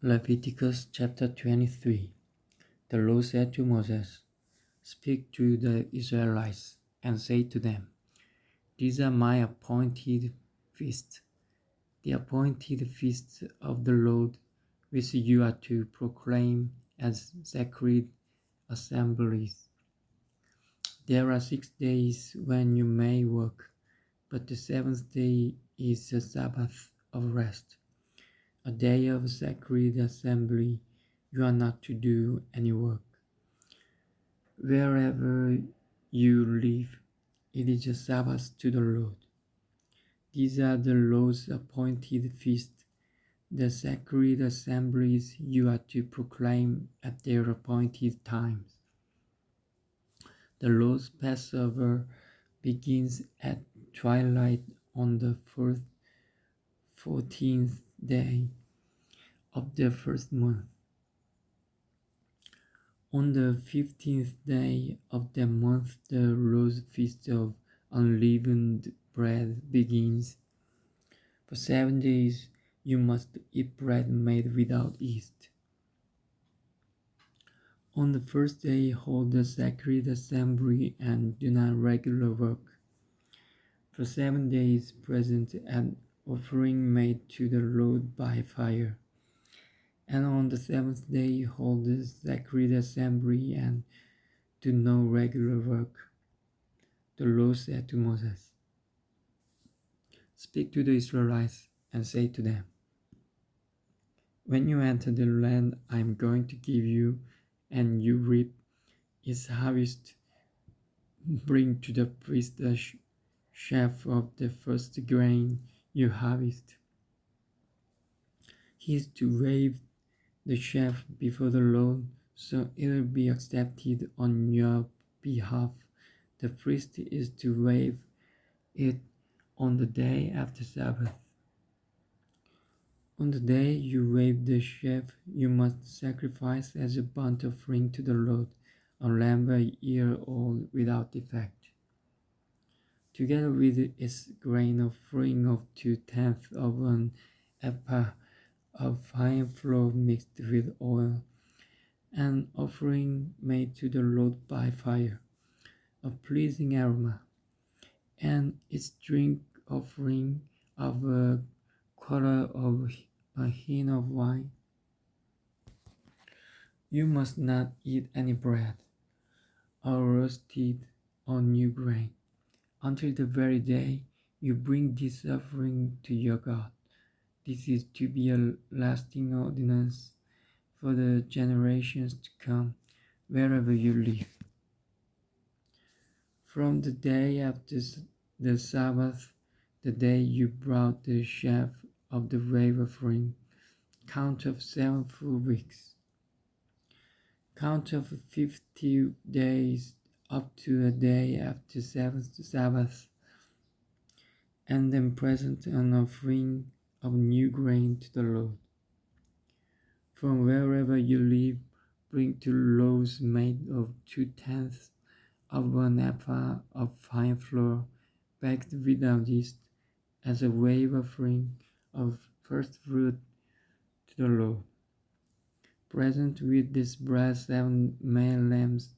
Leviticus chapter 23. The Lord said to Moses, "Speak to the Israelites and say to them, These are my appointed feasts, the appointed feasts of the Lord, which you are to proclaim as sacred assemblies. There are 6 days when you may work, but the seventh day is a Sabbath of rest, a day of sacred assembly. You are not to do any work. Wherever you live, it is a Sabbath to the Lord. These are the Lord's appointed feasts, the sacred assemblies you are to proclaim at their appointed times. The Lord's Passover begins at twilight on the 14th day of the first month. On the 15th day of the month, the Lord's feast of unleavened bread begins. For 7 days you must eat bread made without yeast. On the first day hold the sacred assembly and do not regular work. For 7 days present an offering made to the Lord by fire. And on the seventh day hold the sacred assembly and do no regular work. The Lord said to Moses, Speak to the Israelites and say to them, When you enter the land I am going to give you, and you reap its harvest, bring to the priest a sheaf of the first grain you harvest. He is to wave the sheaf before the Lord, so it will be accepted on your behalf. The priest is to wave it on the day after Sabbath. On the day you wave the sheaf, you must sacrifice as a burnt offering to the Lord a lamb a year old without defect, together with its grain offering of 2/10 of an ephah of fine flour mixed with oil, an offering made to the Lord by fire, a pleasing aroma, and its drink offering of a quarter of a hin of wine. You must not eat any bread, or roasted or new grain, until the very day you bring this offering to your God. This is to be a lasting ordinance for the generations to come, wherever you live. From the day after the Sabbath, the day you brought the sheaf of the wave offering, count of 7 full weeks. Count of 50 days up to the day after seventh Sabbath, and then present an offering of new grain to the Lord. From wherever you live, bring 2 loaves made of 2/10 of an ephah of fine flour, baked without yeast, as a wave offering of first fruit to the Lord. Present with this bread 7 male lambs,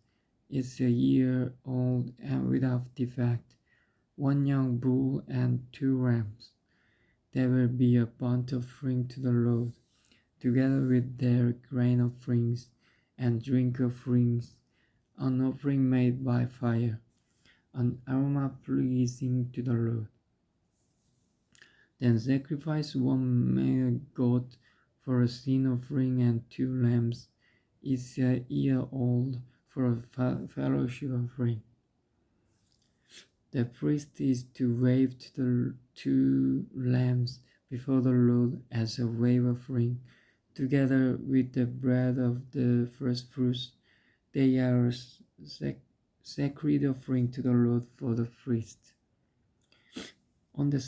each a year old and without defect, 1 young bull and 2 rams. There will be a burnt offering to the Lord, together with their grain offerings and drink offerings, an offering made by fire, an aroma pleasing to the Lord. Then sacrifice 1 male goat for a sin offering and 2 lambs, each a year old, for a fellowship offering. The priest is to wave the 2 lambs before the Lord as a wave offering, together with the bread of the first fruits. They are a sacred offering to the Lord for the priest. On the